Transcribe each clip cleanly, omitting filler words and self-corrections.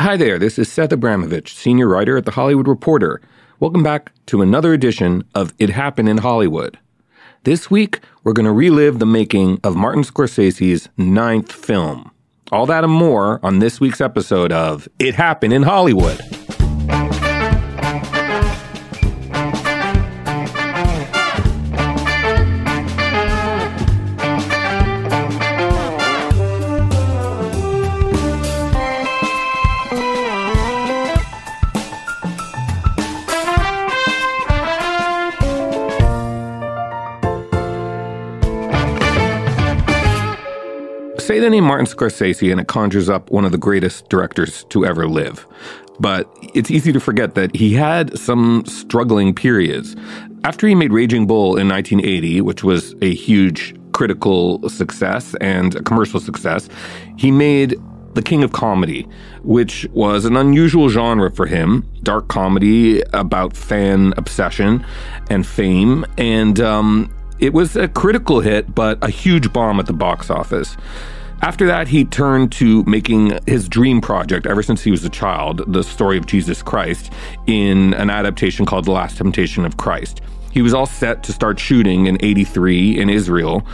Hi there, this is Seth Abramovich, senior writer at The Hollywood Reporter. Welcome back to another edition of It Happened in Hollywood. This week, we're going to relive the making of Martin Scorsese's 9th film. All that and more on this week's episode of It Happened in Hollywood. Say the name Martin Scorsese and it conjures up one of the greatest directors to ever live. But it's easy to forget that he had some struggling periods. After he made Raging Bull in 1980, which was a huge critical success and a commercial success, he made The King of Comedy, which was an unusual genre for him. Dark comedy about fan obsession and fame. And it was a critical hit, but a huge bomb at the box office. After that, he turned to making his dream project ever since he was a child, the story of Jesus Christ, in an adaptation called The Last Temptation of Christ. He was all set to start shooting in '83 in Israel.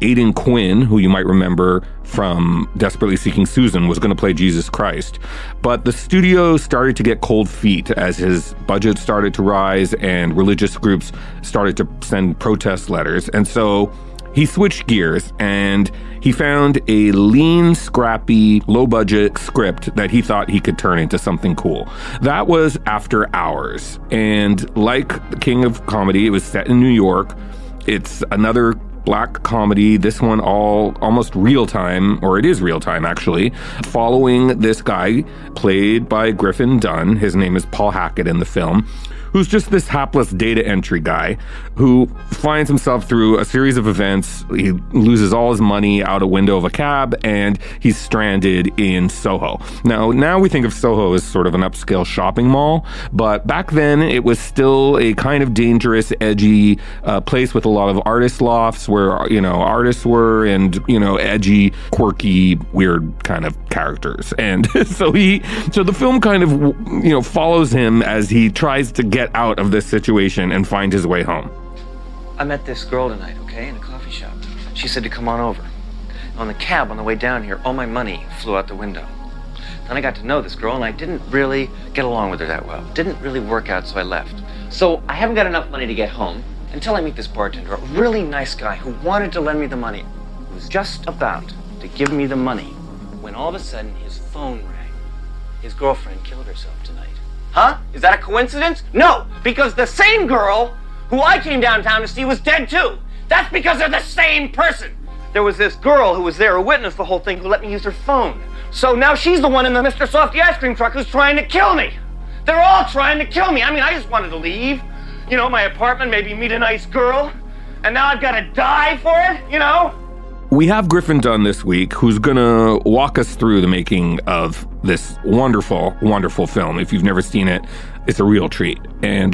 Aidan Quinn, who you might remember from Desperately Seeking Susan, was going to play Jesus Christ. But the studio started to get cold feet as his budget started to rise and religious groups started to send protest letters. And so he switched gears and he found a lean, scrappy, low-budget script that he thought he could turn into something cool. That was After Hours. And like The King of Comedy, it was set in New York. It's another black comedy, this one almost real-time, or it is real-time actually, following this guy played by Griffin Dunne. His name is Paul Hackett in the film, who's just this hapless data entry guy who finds himself through a series of events. He loses all his money out a window of a cab, and he's stranded in SoHo. Now we think of SoHo as sort of an upscale shopping mall, but back then it was still a kind of dangerous, edgy place with a lot of artist lofts where, artists were and, edgy, quirky, weird kind of characters. And so the film kind of, follows him as he tries to get out of this situation and find his way home. I met this girl tonight, okay, in a coffee shop. She said to come on over. On the cab on the way down here, all my money flew out the window. Then I got to know this girl, and I didn't really get along with her that well. Didn't really work out, so I left. So I haven't got enough money to get home until I meet this bartender, a really nice guy who wanted to lend me the money. He was just about to give me the money when all of a sudden his phone rang. His girlfriend killed herself tonight. Huh? Is that a coincidence? No, because the same girl who I came downtown to see was dead too. That's because they're the same person. There was this girl who was there who witnessed the whole thing who let me use her phone. So now she's the one in the Mr. Softy ice cream truck who's trying to kill me. They're all trying to kill me. I mean, I just wanted to leave, my apartment, maybe meet a nice girl. And now I've got to die for it, We have Griffin Dunne this week, who's going to walk us through the making of this wonderful, wonderful film. If you've never seen it, it's a real treat. And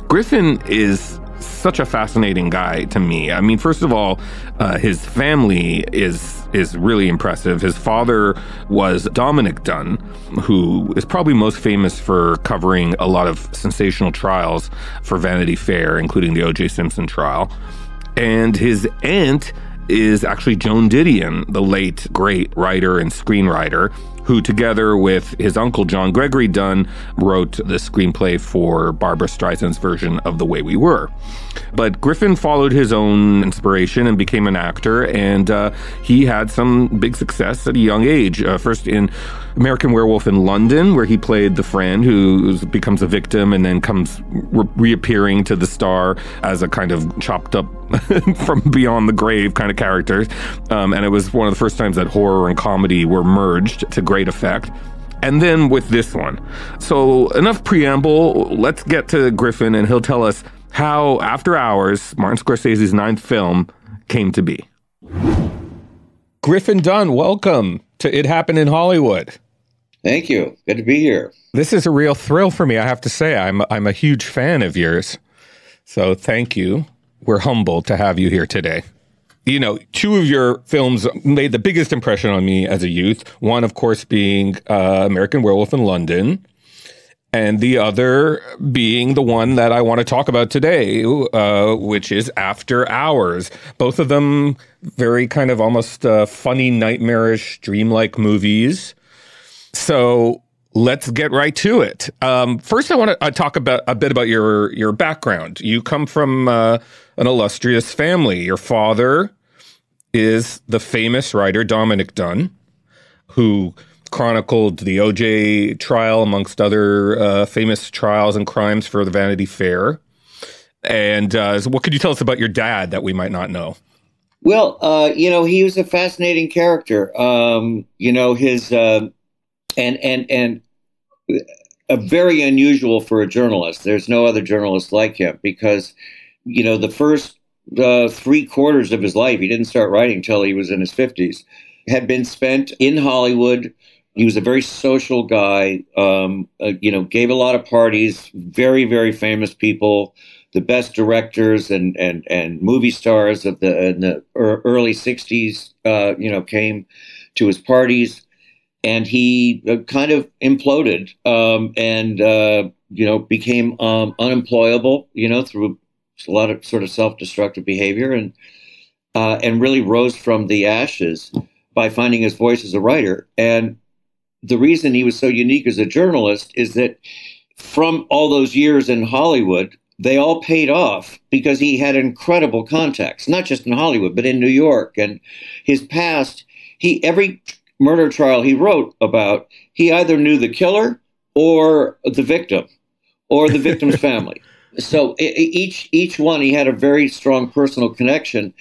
Griffin is such a fascinating guy to me. I mean, first of all, his family is really impressive. His father was Dominic Dunne, who is probably most famous for covering a lot of sensational trials for Vanity Fair, including the O.J. Simpson trial. And his aunt is actually Joan Didion, the late great writer and screenwriter, who together with his uncle John Gregory Dunne wrote the screenplay for Barbra Streisand's version of The Way We Were. But Griffin followed his own inspiration and became an actor, and he had some big success at a young age. First in American Werewolf in London, where he played the friend who becomes a victim and then comes reappearing to the star as a kind of chopped up from beyond the grave kind of character. And it was one of the first times that horror and comedy were merged to great effect. And then with this one. So enough preamble, let's get to Griffin and he'll tell us how After Hours, Martin Scorsese's 9th film, came to be. Griffin Dunne, welcome to It Happened in Hollywood. Thank you. Good to be here. This is a real thrill for me, I have to say. I'm a huge fan of yours. So thank you. We're humbled to have you here today. two of your films made the biggest impression on me as a youth. One, of course, being American Werewolf in London, and the other being the one that I want to talk about today, which is After Hours. Both of them very kind of almost funny, nightmarish, dreamlike movies. So let's get right to it. First, I want to talk about a bit about your background. You come from an illustrious family. Your father is the famous writer Dominic Dunne, who chronicled the O.J. trial, amongst other famous trials and crimes for the Vanity Fair. And so what could you tell us about your dad that we might not know? Well, he was a fascinating character. His and very unusual for a journalist. There's no other journalist like him because, the first 3/4 of his life, he didn't start writing until he was in his 50s, had been spent in Hollywood. He was a very social guy, gave a lot of parties, very, very famous people, the best directors and movie stars in the early 60s, came to his parties. And he kind of imploded and became unemployable, through a lot of sort of self-destructive behavior and really rose from the ashes by finding his voice as a writer. And the reason he was so unique as a journalist is that from all those years in Hollywood, they all paid off because he had incredible contacts, not just in Hollywood, but in New York. And his past, every murder trial he wrote about, he either knew the killer or the victim or the victim's family. So each one, he had a very strong personal connection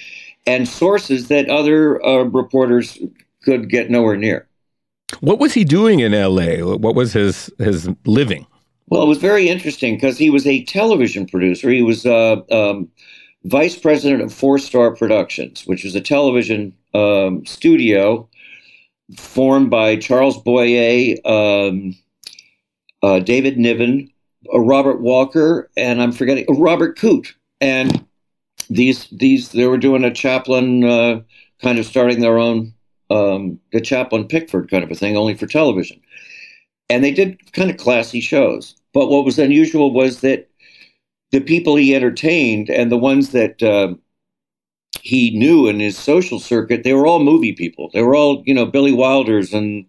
and sources that other reporters could get nowhere near. What was he doing in L.A.? What was his living? Well, it was very interesting because he was a television producer. He was vice president of Four Star Productions, which was a television studio formed by Charles Boyer, David Niven, Robert Walker, and I'm forgetting Robert Coote. And these they were doing a Chaplin kind of starting their own the Chaplin Pickford kind of a thing, only for television. And they did kind of classy shows. But what was unusual was that the people he entertained and the ones that he knew in his social circuit, they were all movie people. They were all, Billy Wilders and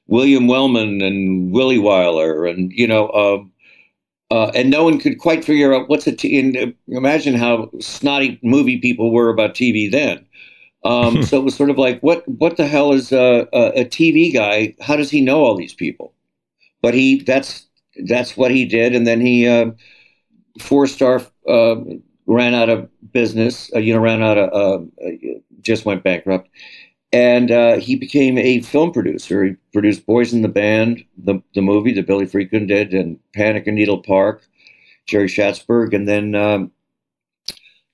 William Wellman and Willie Wyler and, and no one could quite figure out imagine how snotty movie people were about TV then. So it was sort of like, what the hell is a TV guy? How does he know all these people? But that's what he did. And then he, Four Star, ran out of business, just went bankrupt. And he became a film producer. He produced Boys in the Band, the movie that Billy Friedkin did, and Panic in Needle Park, Jerry Schatzberg, and then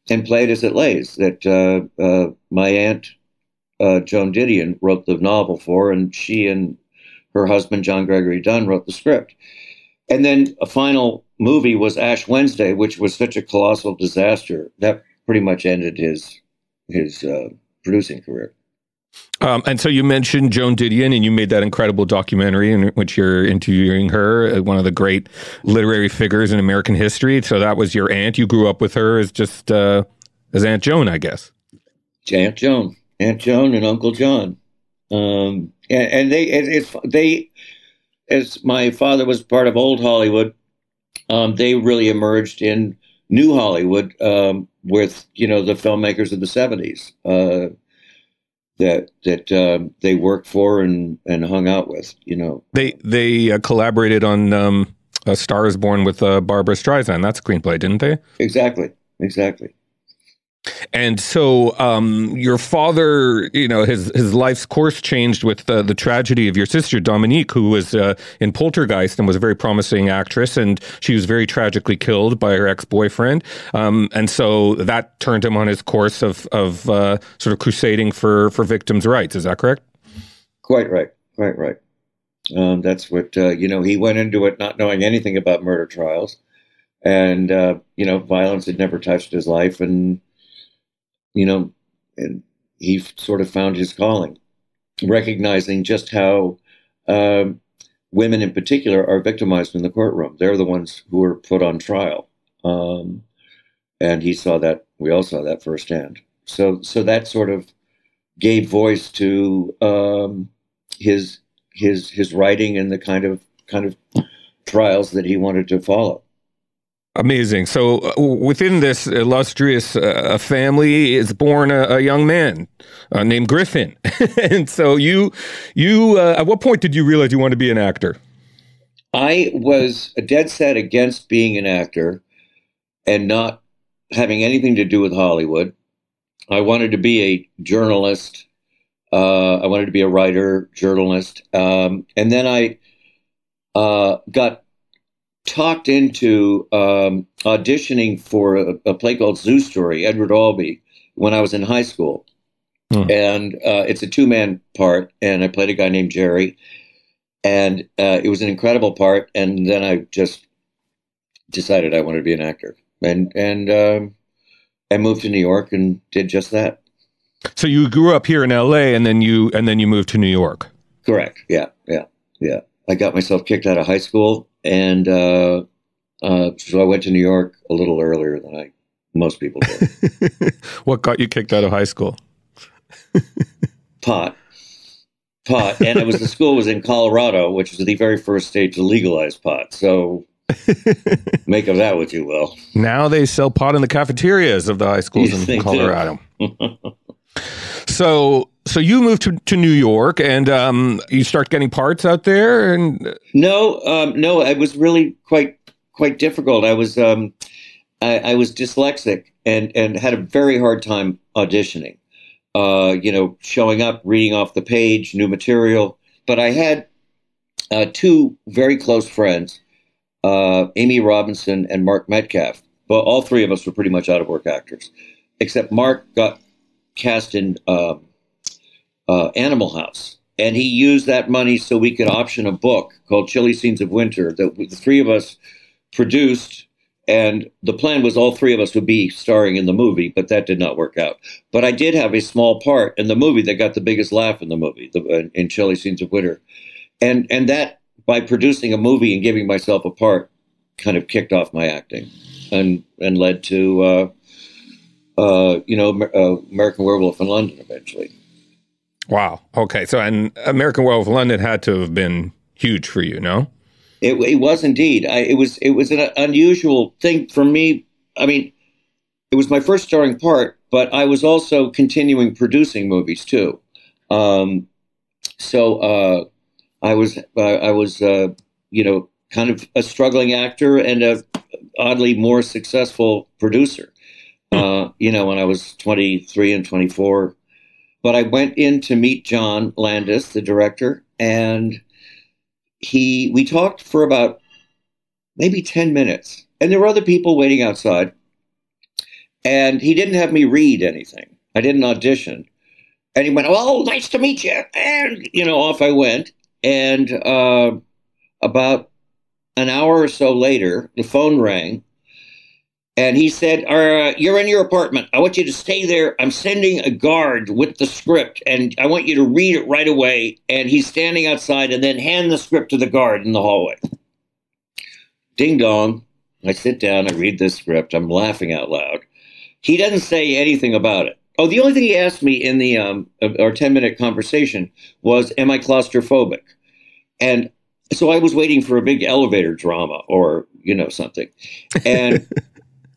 and Play It As It Lays, that my aunt, Joan Didion, wrote the novel for, and she and her husband, John Gregory Dunne, wrote the script. And then a final movie was Ash Wednesday, which was such a colossal disaster. That pretty much ended his producing career. And so you mentioned Joan Didion, and you made that incredible documentary in which you're interviewing her, one of the great literary figures in American history. So that was your aunt. You grew up with her as just as Aunt Joan, I guess. Aunt Joan and Uncle John. And they, as my father was part of old Hollywood, they really emerged in new Hollywood with, the filmmakers of the 70s. That they worked for and hung out with, They collaborated on A Star Is Born with Barbra Streisand. That screenplay, didn't they? Exactly. And so your father, his life's course changed with the tragedy of your sister, Dominique, who was in Poltergeist and was a very promising actress. And she was very tragically killed by her ex-boyfriend. And so that turned him on his course of sort of crusading for victims' rights. Is that correct? Quite right. That's what, he went into it not knowing anything about murder trials. And, violence had never touched his life. And, he sort of found his calling, recognizing just how women in particular are victimized in the courtroom. They're the ones who are put on trial. And he saw that, we all saw that firsthand. So that sort of gave voice to his writing and the kind of trials that he wanted to follow. Amazing. So within this illustrious family is born a young man named Griffin. And so you at what point did you realize you wanted to be an actor? I was dead set against being an actor and not having anything to do with Hollywood. I wanted to be a journalist. I wanted to be a writer, journalist. And then I got talked into auditioning for a play called Zoo Story, Edward Albee, when I was in high school. And it's a two-man part, and I played a guy named Jerry. And it was an incredible part. And then I just decided I wanted to be an actor. And I moved to New York and did just that. So you grew up here in LA and then you moved to New York. Correct. Yeah. I got myself kicked out of high school, and so I went to New York a little earlier than most people did. What got you kicked out of high school? Pot. And the school was in Colorado, which was the very first state to legalize pot. So make of that what you will. Now they sell pot in the cafeterias of the high schools in Colorado. So you moved to New York, and you start getting parts out there. And no, it was really quite difficult. I was dyslexic and had a very hard time auditioning. Showing up, reading off the page, new material. But I had two very close friends, Amy Robinson and Mark Metcalf. Well, all three of us were pretty much out-of-work actors, except Mark got cast in Animal House. And he used that money so we could option a book called Chilly Scenes of Winter that the three of us produced. And the plan was all three of us would be starring in the movie, but that did not work out. But I did have a small part in the movie that got the biggest laugh in the movie, in Chilly Scenes of Winter. And that, by producing a movie and giving myself a part, kind of kicked off my acting and led to, American Werewolf in London eventually. Wow. Okay. So, and American Werewolf in London had to have been huge for you, no? It was indeed. It was an unusual thing for me. I mean, it was my first starring part, but I was also continuing producing movies too. So I was kind of a struggling actor and a oddly more successful producer. When I was 23 and 24, but I went in to meet John Landis, the director, and we talked for about maybe 10 minutes, and there were other people waiting outside, and he didn't have me read anything. I didn't audition. And he went, "Oh, nice to meet you." And, off I went. And about an hour or so later, the phone rang, and he said, "You're in your apartment. I want you to stay there. I'm sending a guard with the script, and I want you to read it right away." And he's standing outside, and then hand the script to the guard in the hallway. Ding dong. I sit down, I read this script. I'm laughing out loud. He doesn't say anything about it. Oh, the only thing he asked me in the our 10-minute conversation was, "Am I claustrophobic?" And so I was waiting for a big elevator drama or, something. And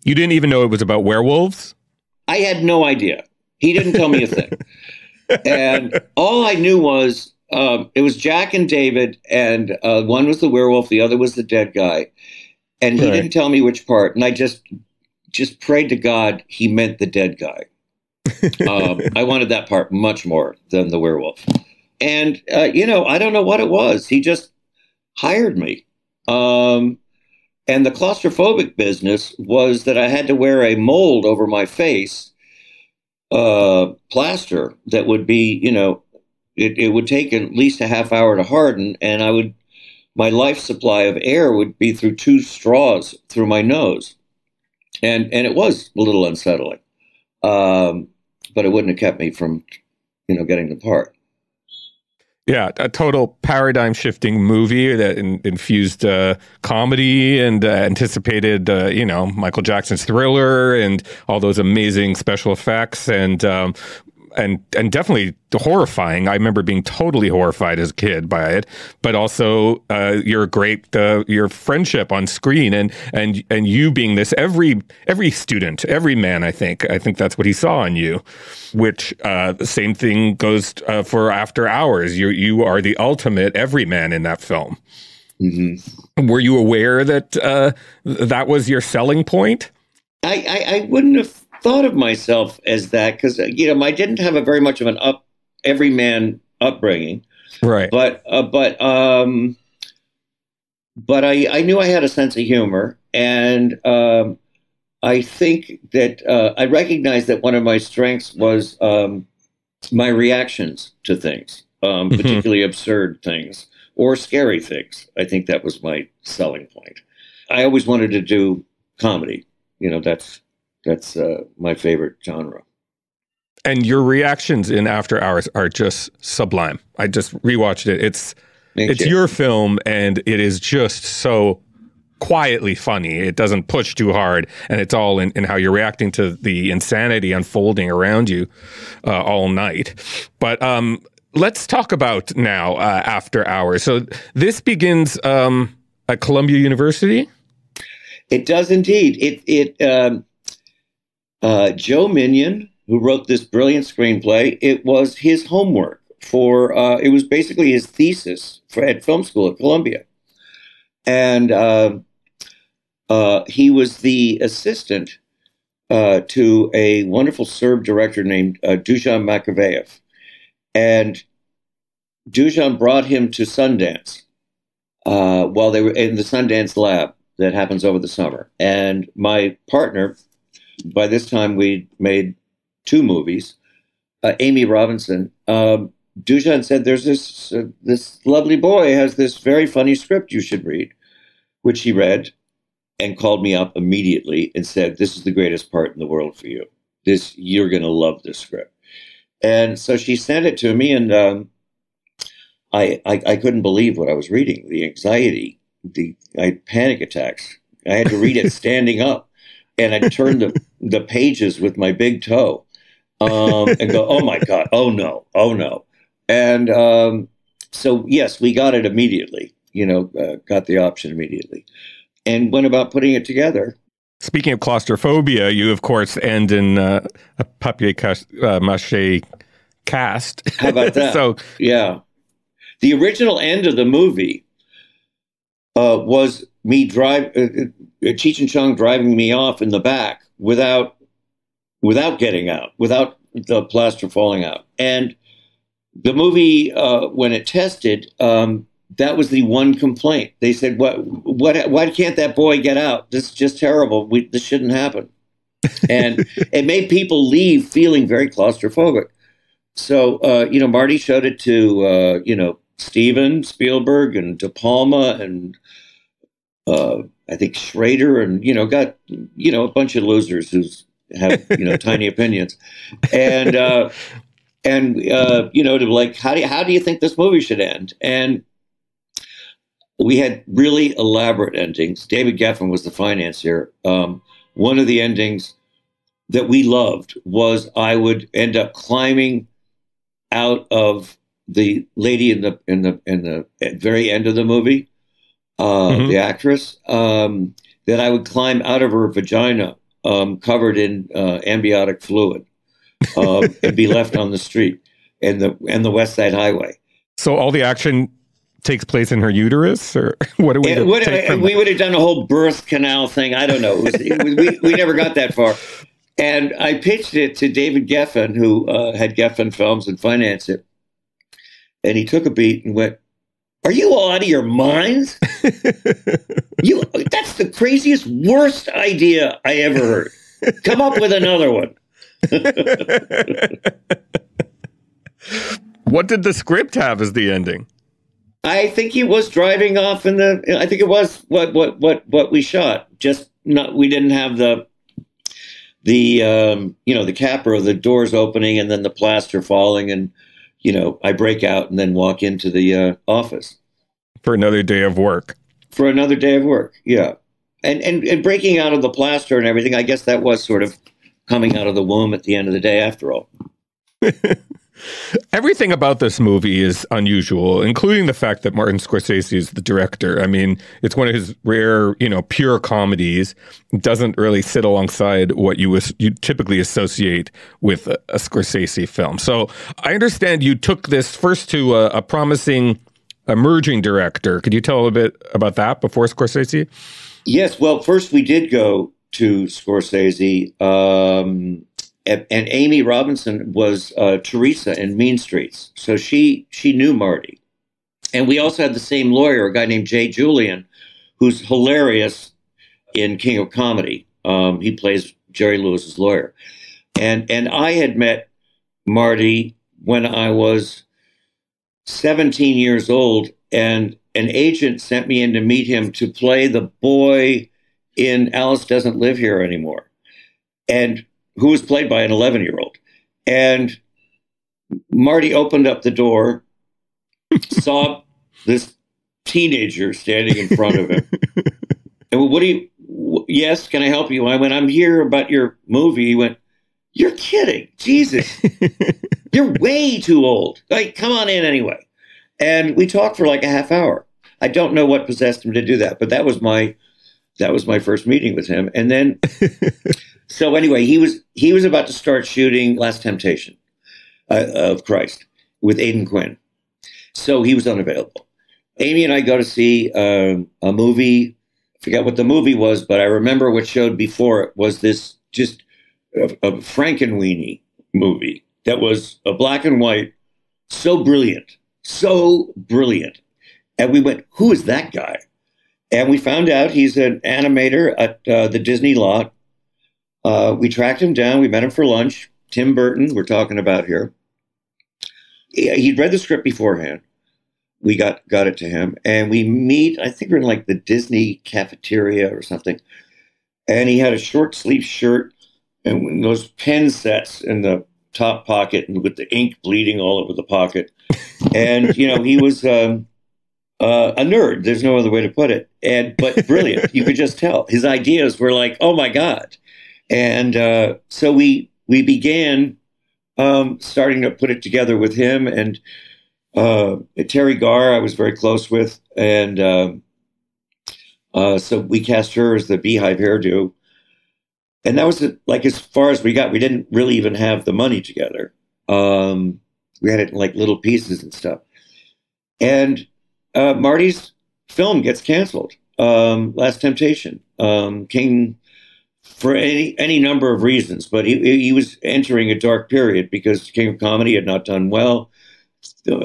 you didn't even know it was about werewolves? I had no idea. He didn't tell me a thing. And all I knew was it was Jack and David, and one was the werewolf, the other was the dead guy. And he didn't tell me which part. And I just prayed to God he meant the dead guy. I wanted that part much more than the werewolf. And, I don't know what it was. He just hired me. And the claustrophobic business was that I had to wear a mold over my face, plaster that would be, it would take at least a half hour to harden, and my life supply of air would be through 2 straws through my nose. And it was a little unsettling. But but it wouldn't have kept me from, getting the part. Yeah, a total paradigm shifting movie that infused comedy and anticipated, Michael Jackson's Thriller and all those amazing special effects and definitely horrifying. I remember being totally horrified as a kid by it, but also your friendship on screen and you being this every student, every man. I think that's what he saw in you. Which the same thing goes for After Hours. You are the ultimate everyman in that film. Mm-hmm. Were you aware that that was your selling point? I wouldn't have thought of myself as that because I didn't have a very much of an everyman upbringing, right? But I knew I had a sense of humor, and I think that I recognized that one of my strengths was my reactions to things, particularly absurd things or scary things. I think that was my selling point. I always wanted to do comedy. That's my genre. And your reactions in After Hours are just sublime. I just rewatched it. It's your film, and it is just so quietly funny. It doesn't push too hard, and it's all in how you're reacting to the insanity unfolding around you all night. But let's talk about now After Hours. So this begins at Columbia University? It does indeed. Joe Minion, who wrote this brilliant screenplay, it was his homework for, it was basically his thesis at film school at Columbia. And he was the assistant to a wonderful Serb director named Dusan Makavejev. And Dusan brought him to Sundance while they were in the Sundance lab that happens over the summer. And my partner, by this time we'd made 2 movies, Amy Robinson, Dusan said, there's this lovely boy has this very funny script you should read, which he read and called me up immediately and said, this is the greatest part in the world for you. You're going to love this script. And so she sent it to me, and I couldn't believe what I was reading. The anxiety, I had panic attacks. I had to read it standing up, and I turned the pages with my big toe and go, oh my God, oh no. And so, yes, we got it immediately, got the option immediately and went about putting it together. Speaking of claustrophobia, you, of course, end in a papier-mâché cast. How about that? So, yeah. The original end of the movie was me Cheech and Chong driving me off in the back without getting out, without the plaster falling out. And the movie, when it tested, that was the one complaint. They said, why can't that boy get out? This is just terrible. This shouldn't happen. And it made people leave feeling very claustrophobic. So, Marty showed it to, Steven Spielberg and De Palma and I think Schrader and, got, a bunch of losers who have, tiny opinions. And to like, how do you think this movie should end? And we had really elaborate endings. David Geffen was the financier. One of the endings that we loved was I would end up climbing out of the lady in the very end of the movie, the actress, that I would climb out of her vagina, covered in amniotic fluid, and be left on the street and the West Side Highway. So all the action takes place in her uterus, or what do we? We would have done a whole birth canal thing. I don't know. We never got that far. And I pitched it to David Geffen, who had Geffen Films and financed it. And he took a beat and went, "Are you all out of your minds? That's the craziest, worst idea I ever heard. Come up with another one." What did the script have as the ending? I think he was driving off I think it was what we shot. Just not, we didn't have the capper of the doors opening and then the plaster falling, and I break out and then walk into the office For another day of work. for another day of work. Yeah, and breaking out of the plaster and everything. I guess that was sort of coming out of the womb at the end of the day, after all. Everything about this movie is unusual, including the fact that Martin Scorsese is the director. I mean, it's one of his rare, pure comedies. It doesn't really sit alongside what you typically associate with a Scorsese film. So I understand you took this first to a promising emerging director. Could you tell a little bit about that before Scorsese? Yes. Well, first we did go to Scorsese. And Amy Robinson was Teresa in Mean Streets. So she knew Marty. And we also had the same lawyer, a guy named Jay Julian, who's hilarious in King of Comedy. He plays Jerry Lewis's lawyer. And I had met Marty when I was 17 years old, and an agent sent me in to meet him to play the boy in Alice Doesn't Live Here Anymore. And who was played by an 11-year-old. And Marty opened up the door, saw this teenager standing in front of him. And yes, can I help you? I went, I'm here about your movie. He went, you're kidding. Jesus. You're way too old. Like, come on in anyway. And we talked for like a half hour. I don't know what possessed him to do that, but that was my first meeting with him. And then so anyway, he was about to start shooting Last Temptation of Christ with Aidan Quinn. So he was unavailable. Amy and I go to see a movie. I forget what the movie was, but I remember what showed before it was this just a Frankenweenie movie that was a black and white, so brilliant. And we went, who is that guy? And we found out he's an animator at the Disney lot. We tracked him down. We met him for lunch. Tim Burton, we're talking about here. He'd read the script beforehand. We got it to him. And we meet, I think we're in like the Disney cafeteria or something. And he had a short sleeve shirt and those pen sets in the top pocket and with the ink bleeding all over the pocket. And, he was a nerd. There's no other way to put it. But brilliant. You could just tell. His ideas were like, oh, my God. And so we began starting to put it together with him. And Terry Garr, I was very close with. And so we cast her as the Beehive hairdo. And that was like as far as we got. We didn't really even have the money together. We had it in like little pieces and stuff. And Marty's film gets canceled. Last Temptation. King, for any number of reasons, but he was entering a dark period because King of Comedy had not done well.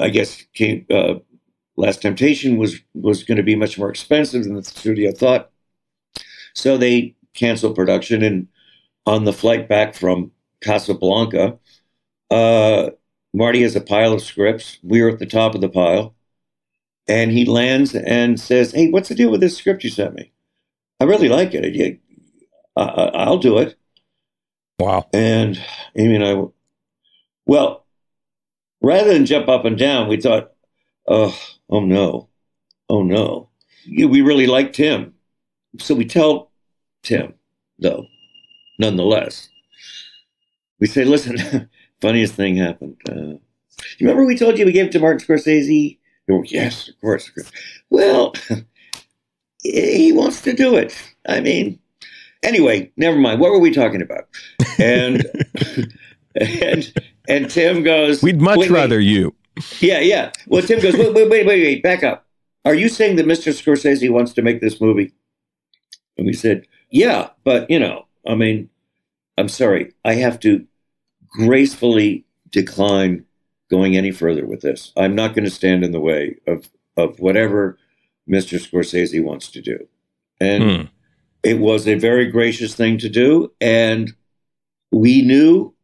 I guess Last Temptation was going to be much more expensive than the studio thought. So they canceled production, and on the flight back from Casablanca, Marty has a pile of scripts. We were at the top of the pile, and he lands and says, "Hey, what's the deal with this script you sent me? I really like it. I'll do it." Wow. And Amy and I, well, rather than jump up and down, we thought, oh no. We really liked Tim. So we tell Tim, though, nonetheless. We say, listen, funniest thing happened. You remember we told you we gave it to Martin Scorsese? Oh, yes, of course. Well, he wants to do it. I mean, anyway, never mind. What were we talking about? And and Tim goes, we'd much rather you. Yeah. Well, Tim goes, wait, back up. Are you saying that Mr. Scorsese wants to make this movie? And we said, yeah, but, I mean, I'm sorry. I have to gracefully decline going any further with this. I'm not going to stand in the way of whatever Mr. Scorsese wants to do. And it was a very gracious thing to do. And we knew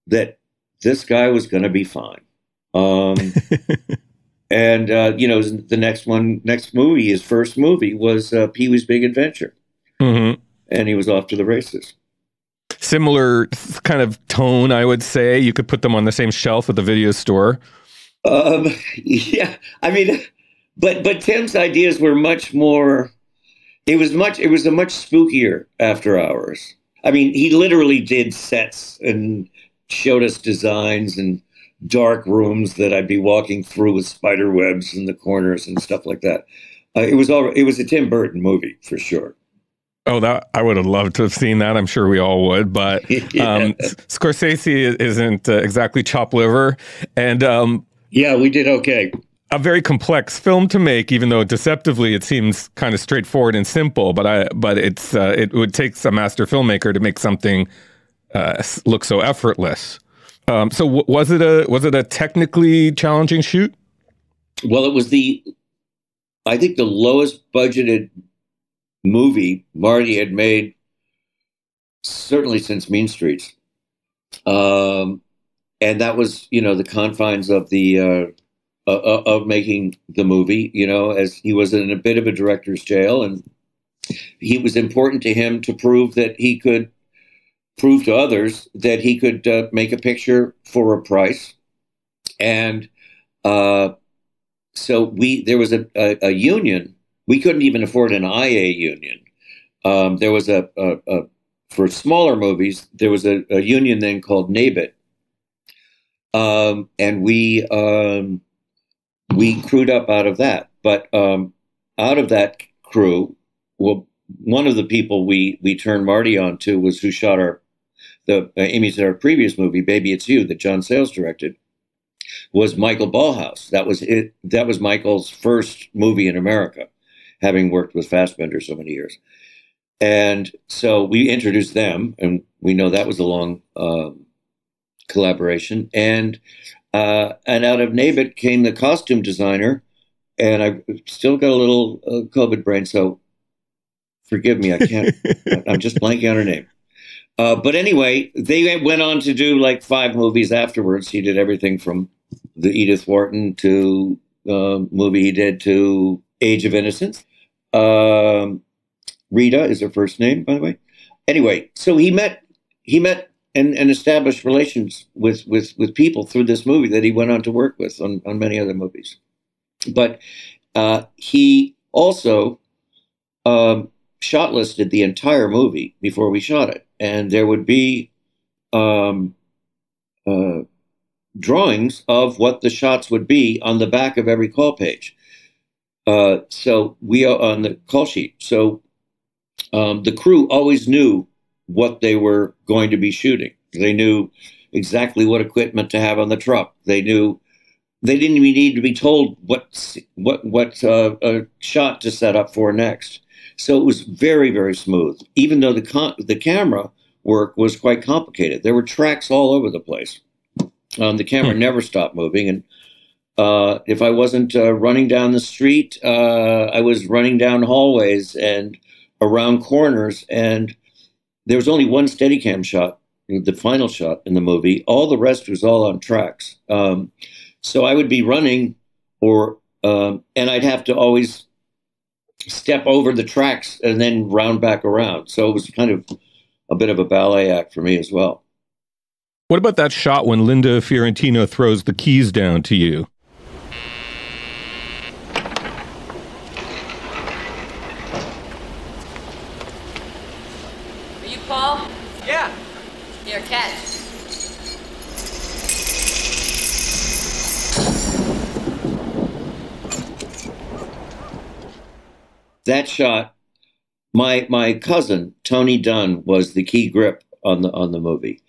that this guy was going to be fine. And, the next movie, his first movie was Pee-wee's Big Adventure. Mm-hmm. And he was off to the races. similar kind of tone, I would say. You could put them on the same shelf at the video store. Yeah, I mean, but Tim's ideas were much more. It was a much spookier After Hours. I mean, he literally did sets and showed us designs and dark rooms that I'd be walking through with spider webs in the corners and stuff like that. It was a Tim Burton movie for sure. Oh, that I would have loved to have seen that. I'm sure we all would, but Yeah. Scorsese isn't exactly chop liver, and Yeah, we did okay. a very complex film to make, even though deceptively it seems kind of straightforward and simple. But it would take a master filmmaker to make something look so effortless. Was it a technically challenging shoot? Well, it was I think the lowest budgeted movie Marty had made, certainly since Mean Streets. And that was, the confines of of making the movie, as he was in a bit of a director's jail, and he was important to him to prove to others that he could make a picture for a price. And so there was a union. We couldn't even afford an IA union. There was for smaller movies, there was a union then called NABIT. And we crewed up out of that. But out of that crew, well, one of the people we turned Marty on to was who shot our previous movie, Baby It's You, that John Sayles directed, was Michael Ballhaus. That was it. That was Michael's first movie in America, having worked with Fassbender so many years. And so we introduced them, and we know that was a long collaboration. And out of NABIT came the costume designer, and I've still got a little COVID brain, so forgive me. I can't. I'm just blanking on her name. But anyway, they went on to do like 5 movies afterwards. He did everything from the Edith Wharton to movie he did to Age of Innocence. Rita is her first name, by the way. Anyway, so he met and established relations with people through this movie that he went on to work with on many other movies. But he also shot listed the entire movie before we shot it. And there would be drawings of what the shots would be on the back of every call page. So we are on the call sheet. So the crew always knew what they were going to be shooting. They knew exactly what equipment to have on the truck. They knew they didn't even need to be told what shot to set up for next. So it was very, very smooth, even though the camera work was quite complicated. There were tracks all over the place. The camera never stopped moving. And if I wasn't running down the street, I was running down hallways and around corners. And there was only one Steadicam shot, the final shot in the movie. All the rest was all on tracks. So I would be running and I'd have to always step over the tracks and then round back around. So it was kind of a bit of a ballet act for me as well. What about that shot when Linda Fiorentino throws the keys down to you? Are you Paul? Yeah. Here, catch. That shot, my cousin Tony Dunne was the key grip on the movie,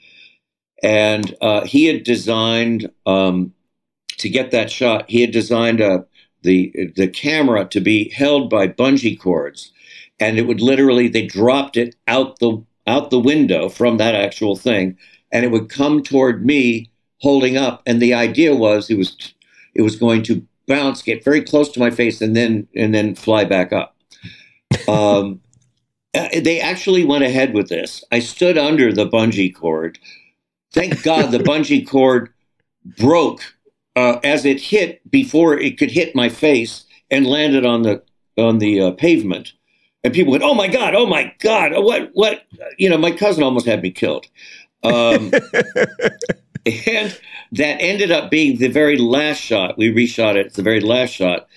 and he had designed to get that shot. He had designed the camera to be held by bungee cords, and it would literally, they dropped it out the window from that actual thing, and it would come toward me holding up. And the idea was it was going to bounce, get very close to my face, and then fly back up. They actually went ahead with this. I stood under the bungee cord. Thank God the bungee cord broke as it hit before it could hit my face and landed on the pavement. And people went, oh my God, what? My cousin almost had me killed. And that ended up being the very last shot. We reshot it. It's the very last shot.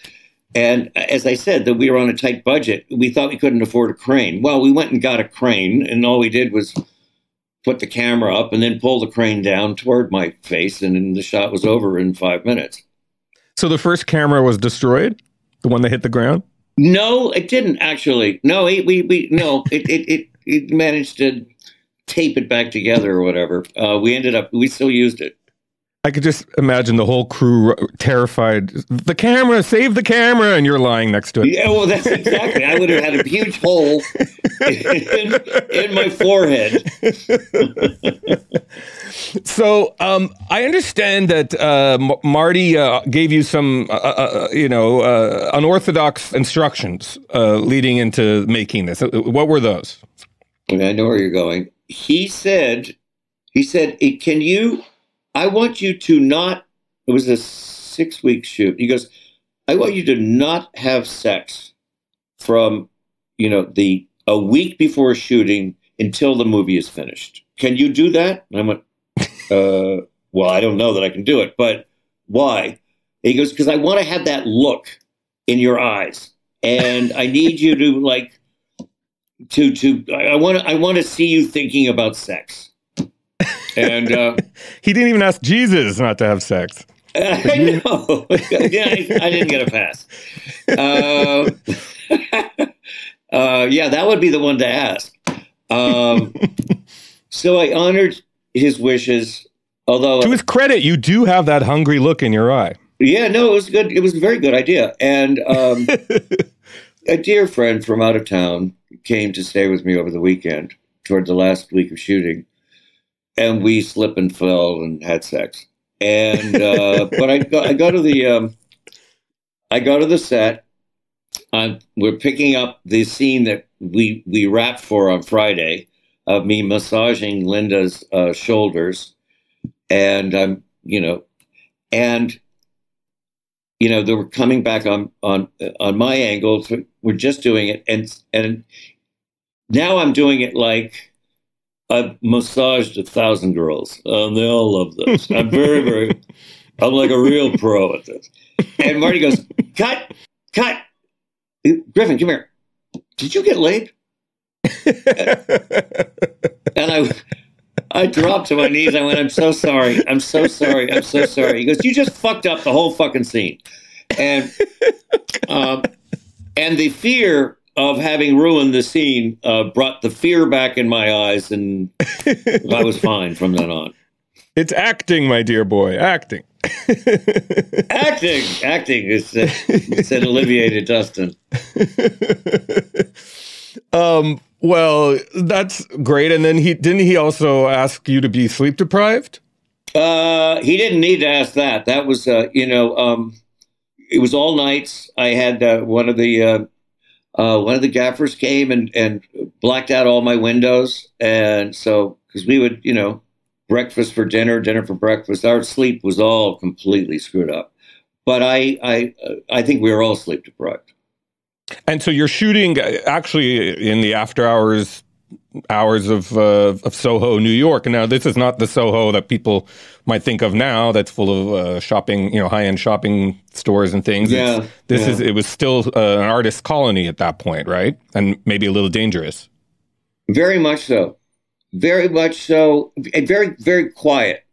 And as I said, that we were on a tight budget. We thought we couldn't afford a crane. Well, we went and got a crane, and all we did was put the camera up and then pull the crane down toward my face, and then the shot was over in 5 minutes. So the first camera was destroyed? The one that hit the ground? No, it didn't actually. No, it managed to tape it back together or whatever. We still used it. I could just imagine the whole crew terrified. The camera, save the camera, and you're lying next to it. Yeah, well, that's exactly. I would have had a huge hole in my forehead. So I understand that Marty gave you some, unorthodox instructions leading into making this. What were those? And I know where you're going. He said, can you... I want you to not, it was a 6-week shoot. He goes, I want you to not have sex from, a week before shooting until the movie is finished. Can you do that? And I went, well, I don't know that I can do it, but why? And he goes, because I want to have that look in your eyes. And I need you to I want to see you thinking about sex. And he didn't even ask Jesus not to have sex. I know. Yeah, I didn't get a pass. That would be the one to ask. So I honored his wishes. Although, to his credit, you do have that hungry look in your eye. Yeah, no, it was good. It was a very good idea. And a dear friend from out of town came to stay with me over the weekend toward the last week of shooting. And we slip and fell and had sex. And but I go to the set. We're picking up the scene that we wrapped for on Friday of me massaging Linda's shoulders, and they were coming back on my angle. So we're just doing it, and now I'm doing it like. I've massaged 1,000 girls, and they all love this. I'm I'm like a real pro at this. And Marty goes, cut. Griffin, come here. Did you get laid? And I dropped to my knees. I went, I'm so sorry. He goes, you just fucked up the whole fucking scene. And the fear of having ruined the scene brought the fear back in my eyes, and I was fine from then on. It's acting, my dear boy, acting. Acting, said Olivier to Dustin. Well, that's great. And then didn't he also ask you to be sleep deprived? He didn't need to ask that. That was, it was all nights. I had one of the gaffers came and blacked out all my windows. And so, because we would, breakfast for dinner, dinner for breakfast, our sleep was all completely screwed up. But I think we were all sleep deprived. And so you're shooting actually in the after hours of SoHo, New York. And now this is not the SoHo that people might think of now. That's full of shopping, high-end shopping stores and things. Yeah, it was still an artist colony at that point, right? And maybe a little dangerous. Very much so. Very much so. And very, very quiet.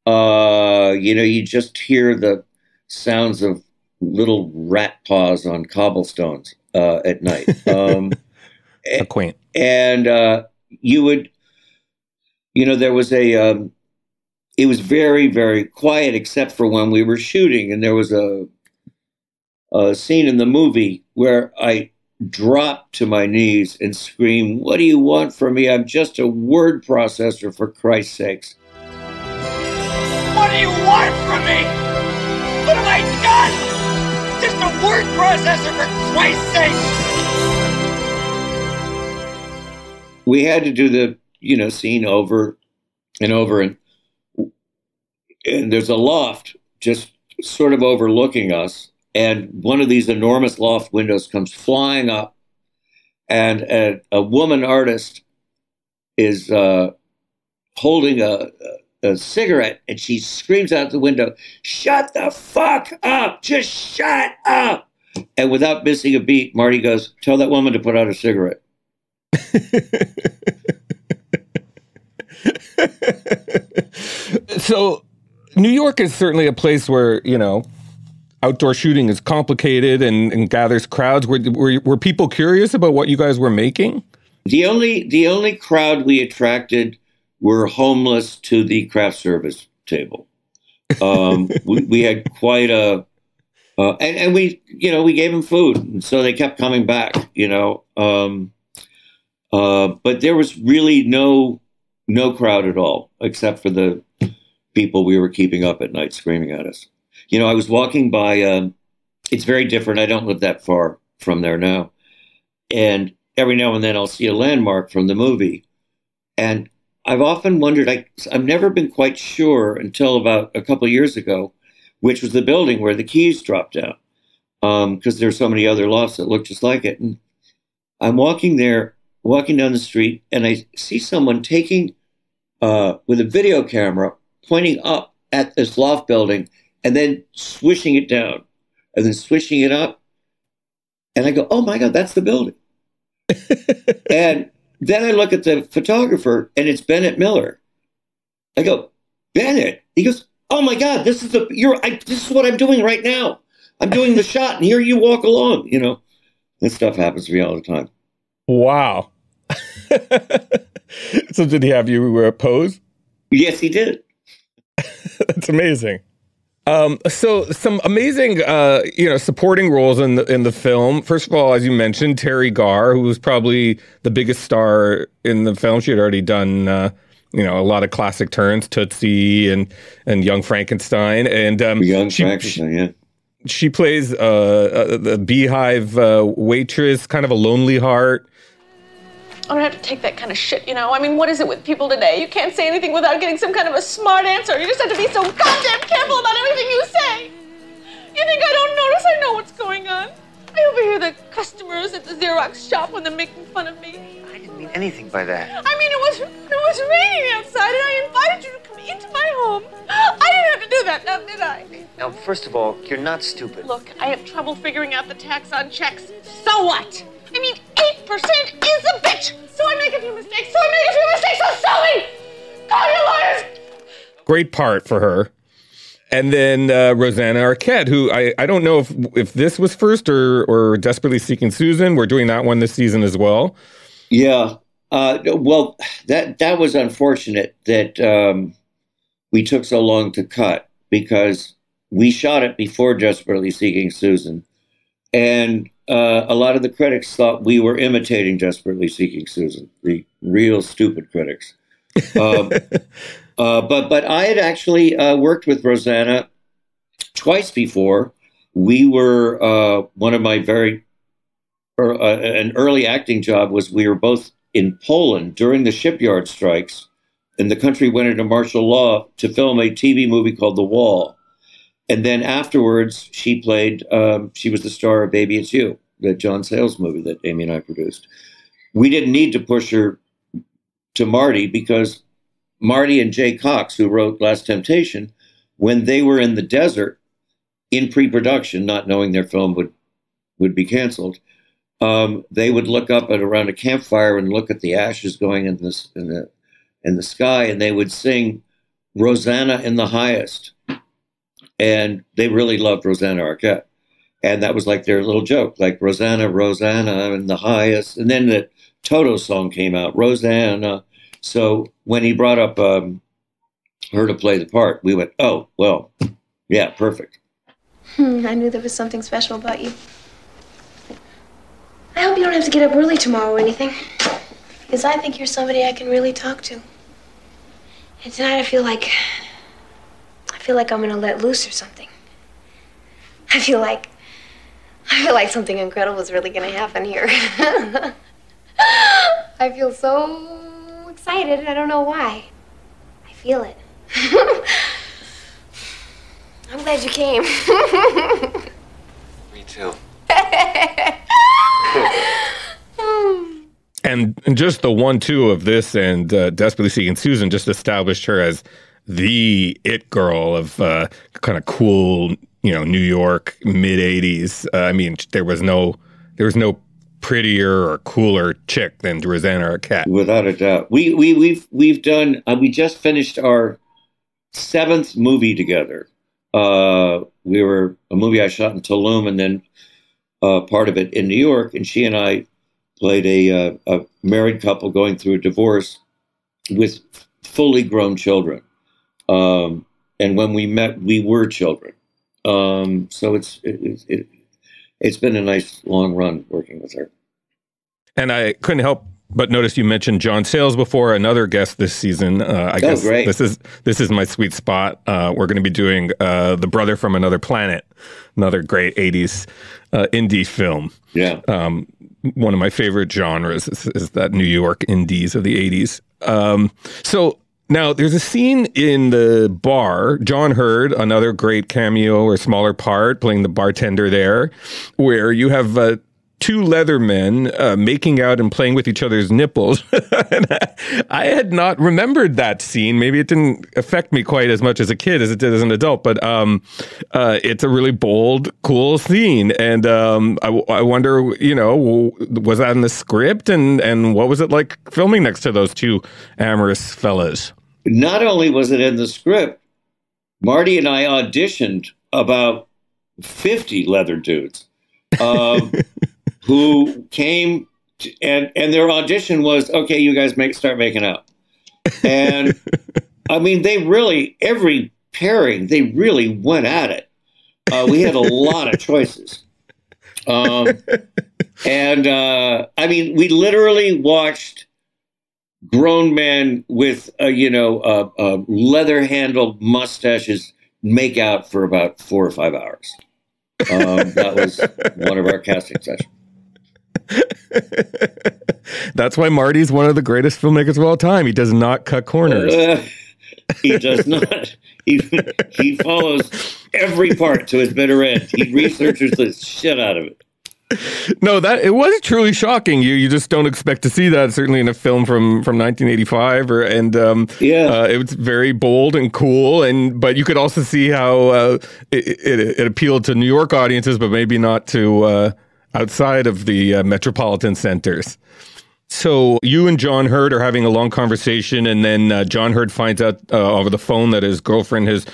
You just hear the sounds of little rat paws on cobblestones at night. Quaint. And you would, there was it was very, very quiet except for when we were shooting. And there was a scene in the movie where I dropped to my knees and screamed, "What do you want from me? I'm just a word processor, for Christ's sakes." What do you want from me? What have I done? Just a word processor, for Christ's sake. We had to do the, scene over and over. And there's a loft just sort of overlooking us. And one of these enormous loft windows comes flying up. and a woman artist is holding a cigarette, and she screams out the window, "Shut the fuck up! Just shut up!" And without missing a beat, Marty goes, "Tell that woman to put out a cigarette." So New York is certainly a place where, outdoor shooting is complicated and gathers crowds. Were people curious about what you guys were making? The only crowd we attracted were homeless to the craft service table. We had quite and we gave them food, and so they kept coming back. But there was really no crowd at all, except for the people we were keeping up at night screaming at us. I was walking by, it's very different. I don't live that far from there now. And every now and then I'll see a landmark from the movie. And I've often wondered, I've never been quite sure until about a couple of years ago, which was the building where the keys dropped down. Because there's so many other lofts that look just like it. And I'm walking down the street, and I see someone taking, with a video camera, pointing up at this loft building, and then swishing it down, and then swishing it up. And I go, "Oh my God, that's the building." And then I look at the photographer, and it's Bennett Miller. I go, "Bennett?" He goes, "Oh my God, this is what I'm doing right now. I'm doing the shot, and here you walk along." This stuff happens to me all the time. Wow. So did he have you pose? Yes, he did. That's amazing. So some amazing, supporting roles in the film. First of all, as you mentioned, Terry Garr, who was probably the biggest star in the film. She had already done, a lot of classic turns, Tootsie and Young Frankenstein, and Frankenstein, yeah. She plays the beehive waitress, kind of a lonely heart. I don't have to take that kind of shit, I mean, what is it with people today? You can't say anything without getting some kind of a smart answer. You just have to be so goddamn careful about everything you say. You think I don't notice? I know what's going on. I overhear the customers at the Xerox shop when they're making fun of me. I didn't mean anything by that. I mean, it was raining outside, and I invited you to come into my home. I didn't have to do that, now did I? Now, first of all, you're not stupid. Look, I have trouble figuring out the tax on checks. So what? I mean, 8% is a bitch! So I make a few mistakes, so sue me! Call your lawyers! Great part for her. And then Rosanna Arquette, who I don't know if this was first or Desperately Seeking Susan. We're doing that one this season as well. Yeah. Well, that was unfortunate that we took so long to cut, because we shot it before Desperately Seeking Susan. And a lot of the critics thought we were imitating Desperately Seeking Susan, the real stupid critics. But I had actually worked with Rosanna twice before. We were one of my an early acting job was we were both in Poland during the shipyard strikes, and the country went into martial law to film a TV movie called The Wall. And then afterwards, she was the star of Baby It's You, the John Sayles movie that Amy and I produced. We didn't need to push her to Marty, because Marty and Jay Cox, who wrote Last Temptation, when they were in the desert in pre-production, not knowing their film would be canceled, they would look up around a campfire and look at the ashes going in the sky, and they would sing Rosanna in the Highest. And they really loved Rosanna Arquette. And that was like their little joke, like Rosanna in the Highest. And then the Toto song came out, Rosanna. So when he brought up her to play the part, we went, "Oh, well, yeah, perfect." I knew there was something special about you. I hope you don't have to get up early tomorrow or anything, because I think you're somebody I can really talk to. And tonight I feel like I'm gonna let loose or something. I feel like something incredible is really gonna happen here. I feel so excited. I don't know why. I feel it. I'm glad you came. Me too. And just the 1-2 of this and Desperately Seeking Susan just established her as the it girl of kind of cool, New York mid 80s. I mean, there was no prettier or cooler chick than Rosanna Arquette. Without a doubt. We've done. We just finished our 7th movie together. We were a movie I shot in Tulum, and then part of it in New York. And she and I played a married couple going through a divorce with fully grown children. And when we met, we were children. So it's been a nice long run working with her. And I couldn't help but notice you mentioned John Sayles before, another guest this season. I guess great. This is my sweet spot. We're going to be doing The Brother from Another Planet, another great 80s indie film. Yeah. One of my favorite genres is that New York indies of the 80s. So now there's a scene in the bar, John Hurd, another great cameo or smaller part, playing the bartender there, where you have two leather men making out and playing with each other's nipples. And I had not remembered that scene. Maybe it didn't affect me quite as much as a kid as it did as an adult, but it's a really bold, cool scene. And I wonder, was that in the script? And what was it like filming next to those two amorous fellas? Not only was it in the script, Marty and I auditioned about 50 leather dudes. Who came and their audition was, okay, you guys start making out. And I mean, every pairing, they really went at it. We had a lot of choices. I mean, we literally watched grown men with, leather handled mustaches make out for about 4 or 5 hours. That was one of our casting sessions. That's why Marty's one of the greatest filmmakers of all time. He does not cut corners. He does not. He follows every part to his bitter end. He researches the shit out of it. No, it was truly shocking. You just don't expect to see that, certainly in a film from 1985. It was very bold and cool. But you could also see how it appealed to New York audiences, but maybe not to outside of the metropolitan centers. So you and John Hurd are having a long conversation, and then John Hurd finds out over the phone that his girlfriend has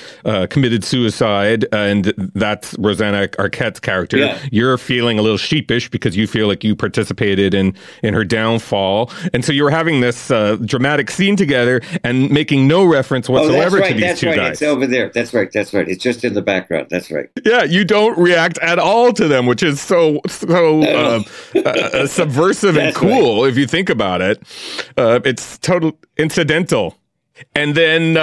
committed suicide, and that's Rosanna Arquette's character. Yeah. You're feeling a little sheepish because you feel like you participated in her downfall, and so you were having this dramatic scene together and making no reference whatsoever to these two guys. It's over there. That's right. It's just in the background. That's right. Yeah, you don't react at all to them, which is so subversive and cool. Right. If you think about it, it's total incidental. And then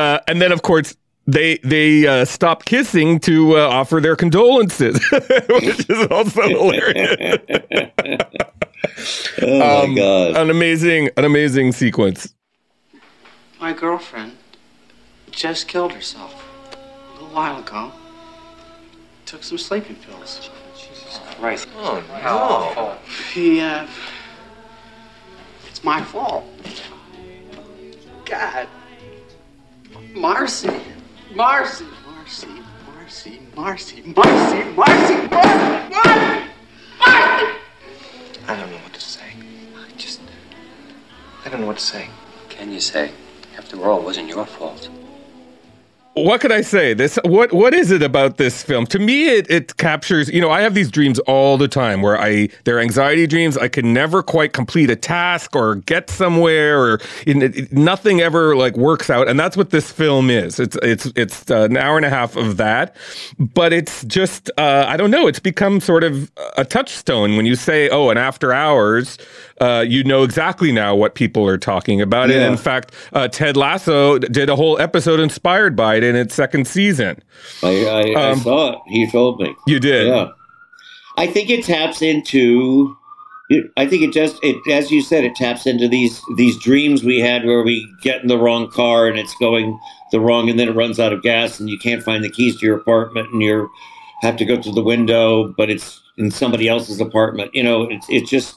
of course they stop kissing to offer their condolences, which is also hilarious. Oh my God! An amazing sequence. My girlfriend just killed herself a little while ago. Took some sleeping pills. Jesus Christ! Oh no! It's my fault. God. Marcy. I don't know what to say. I don't know what to say. Can you say? After all, it wasn't your fault. What could I say? What is it about this film? To me, it captures, I have these dreams all the time where they're anxiety dreams. I can never quite complete a task or get somewhere, or nothing ever works out. And that's what this film is. It's an hour and a half of that, but it's just, I don't know. It's become sort of a touchstone when you say, and after hours, you know exactly now what people are talking about. Yeah. And in fact, Ted Lasso did a whole episode inspired by it in its second season. I saw it. He told me. You did? Yeah. I think it taps into, as you said, it taps into these dreams we had where we get in the wrong car and it's going and then it runs out of gas and you can't find the keys to your apartment and you have to go to the window, but it's in somebody else's apartment. It's just,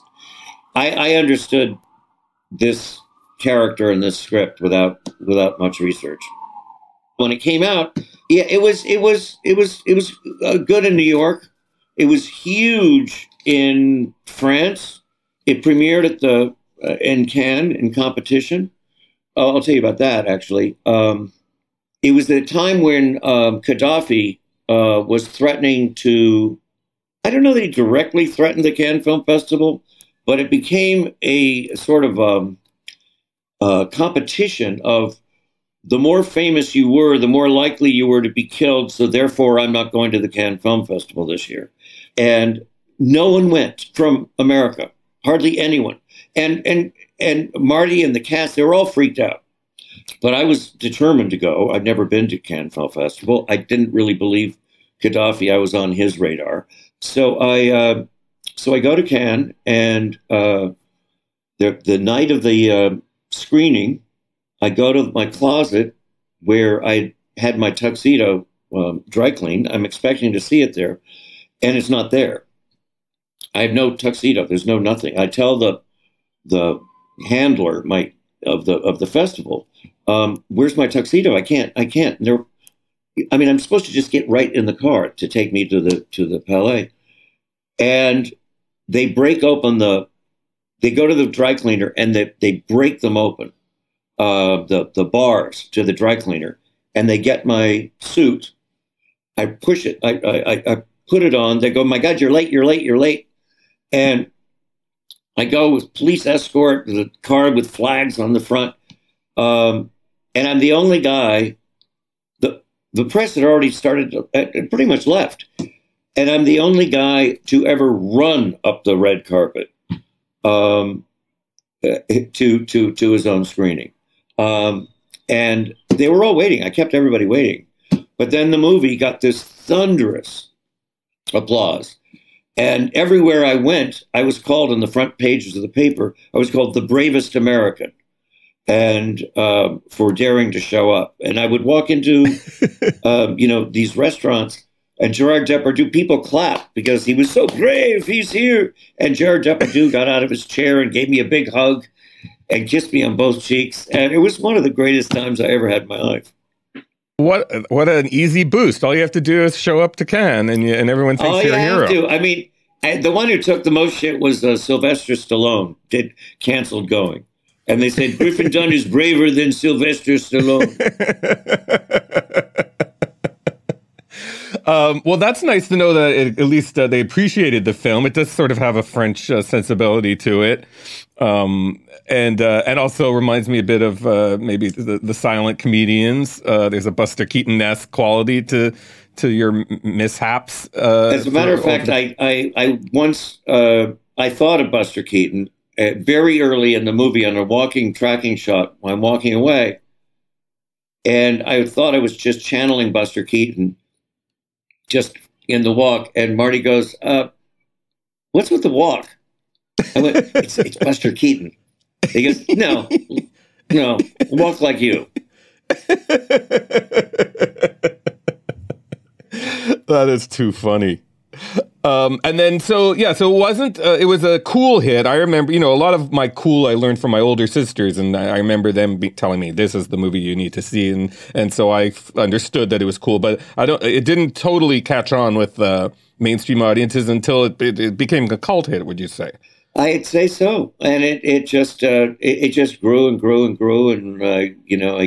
I understood this character in this script without much research. When it came out, yeah, it was good in New York. It was huge in France. It premiered at the in Cannes in competition. I'll tell you about that, actually. It was the time when Gaddafi was threatening to, I don't know that he directly threatened the Cannes Film Festival, but it became a sort of competition of the more famous you were, the more likely you were to be killed. So therefore, I'm not going to the Cannes Film Festival this year. And no one went from America, hardly anyone. And Marty and the cast, they were all freaked out. But I was determined to go. I'd never been to Cannes Film Festival. I didn't really believe Gaddafi. I was on his radar. So I go to Cannes, and the night of the screening, I go to my closet where I had my tuxedo dry cleaned. I'm expecting to see it there, and it's not there. I have no tuxedo. There's no nothing. I tell the handler of the festival, where's my tuxedo? I can't. I'm supposed to just get right in the car to take me to the Palais, and they break open they go to the dry cleaner and they break them open. The bars to the dry cleaner, and they get my suit. I push it. I put it on. They go, "My God, you're late." And I go with police escort, the car with flags on the front, and I'm the only guy. The press had already started, pretty much left, and I'm the only guy to ever run up the red carpet to his own screening. And they were all waiting. I kept everybody waiting. But then the movie got this thunderous applause. And everywhere I went, I was called on the front pages of the paper. I was called the bravest American, and for daring to show up. And I would walk into, these restaurants, and Gerard Depardieu, people clap because he was so brave. He's here. And Gerard Depardieu got out of his chair and gave me a big hug and kissed me on both cheeks. And it was one of the greatest times I ever had in my life. What an easy boost. All you have to do is show up to Cannes, and everyone thinks you're a hero. To. I mean, the one who took the most shit was Sylvester Stallone, canceled going. And they said, Griffin Dunne is braver than Sylvester Stallone. Well, that's nice to know that at least they appreciated the film. It does sort of have a French sensibility to it. And also reminds me a bit of maybe the silent comedians. There's a Buster Keaton-esque quality to your mishaps. As a matter of fact, I once I thought of Buster Keaton very early in the movie on a walking tracking shot when I'm walking away, and I thought I was just channeling Buster Keaton just in the walk. And Marty goes, "What's with the walk?" I went, it's Buster Keaton. He goes, no, walk like you. That is too funny. And then, it wasn't, it was a cool hit. I remember, a lot of my cool I learned from my older sisters, and I remember them telling me, this is the movie you need to see. And so I understood that it was cool, but it didn't totally catch on with mainstream audiences until it became a cult hit, would you say? I'd say so. And it just grew and grew and grew. And, I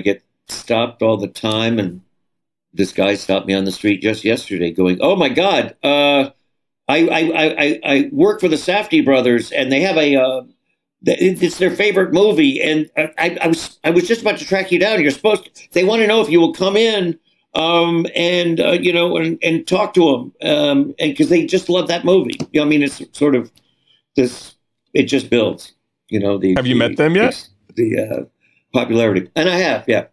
get stopped all the time. And this guy stopped me on the street just yesterday going, "Oh my God, I work for the Safdie brothers, and they have it's their favorite movie. And I was just about to track you down. They want to know if you will come in, and talk to them. And because they just love that movie. It's sort of this, it just builds, Have you met them yet? The popularity. And I have, yeah.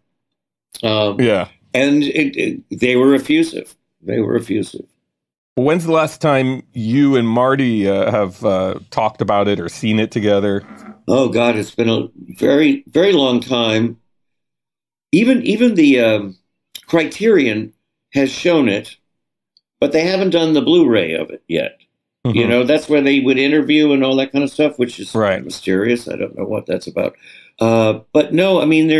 Yeah. And they were effusive. When's the last time you and Marty have talked about it or seen it together? Oh God, it's been a very, very long time. Even the Criterion has shown it, but they haven't done the Blu-ray of it yet. You know, that's where they would interview and all that kind of stuff, which is Right. mysterious. I don't know what that's about. But no, I mean,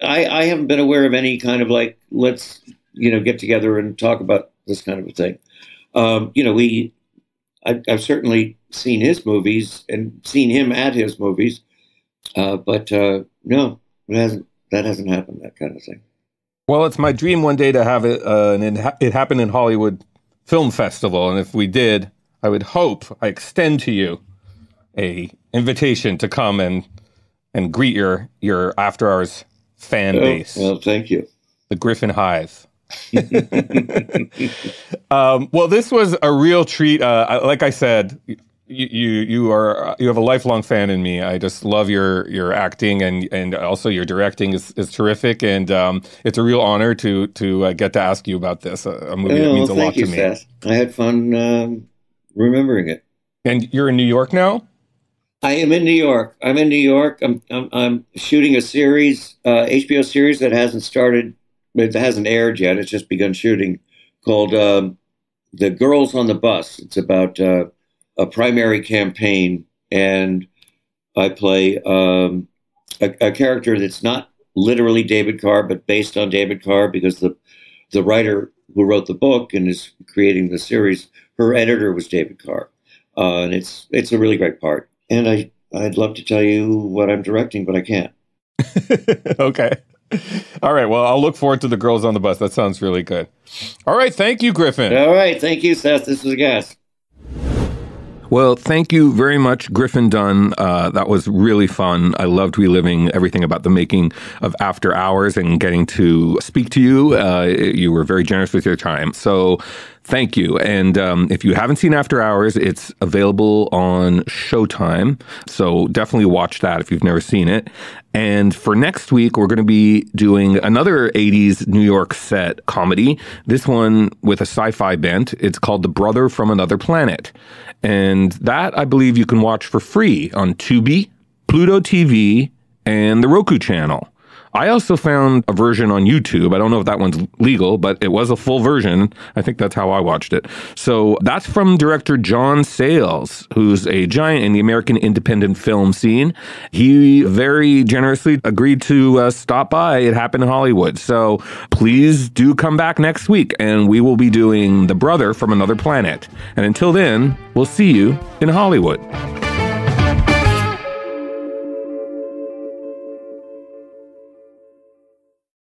I haven't been aware of any kind of like, let's, get together and talk about this kind of a thing. I've certainly seen his movies and seen him at his movies. But no, that hasn't happened, that kind of thing. Well, it's my dream one day to have it, it happened in Hollywood Film Festival. And if we did, I extend to you a invitation to come and greet your After Hours fan base. Well, thank you. The Griffin Hive. Well, this was a real treat. Like I said, you have a lifelong fan in me. I just love your acting and also your directing is terrific. And it's a real honor to get to ask you about this. A movie that means a lot to me. Seth. I had fun remembering it. And you're in New York now? I am in New York. I'm shooting a series, HBO series that hasn't started. It hasn't aired yet. It's just begun shooting, called The Girls on the Bus. It's about a primary campaign, and I play a character that's not literally David Carr, but based on David Carr, because the writer who wrote the book and is creating the series, her editor was David Carr. And it's a really great part. And I'd love to tell you what I'm directing, but I can't. Okay. All right. Well, I'll look forward to The Girls on the Bus. That sounds really good. All right. Thank you, Griffin. All right. Thank you, Seth. This was a gas. Well, thank you very much, Griffin Dunne. That was really fun. I loved reliving everything about the making of After Hours and getting to speak to you. You were very generous with your time. So thank you. And if you haven't seen After Hours, it's available on Showtime. So definitely watch that if you've never seen it. And for next week, we're going to be doing another 80s New York set comedy, this one with a sci-fi bent. It's called The Brother from Another Planet. And that, I believe, you can watch for free on Tubi, Pluto TV, and the Roku channel. I also found a version on YouTube. I don't know if that one's legal, but it was a full version. I think that's how I watched it. So that's from director John Sayles, who's a giant in the American independent film scene. He very generously agreed to stop by. It happened in Hollywood. So please do come back next week, and we will be doing The Brother from Another Planet. And until then, we'll see you in Hollywood.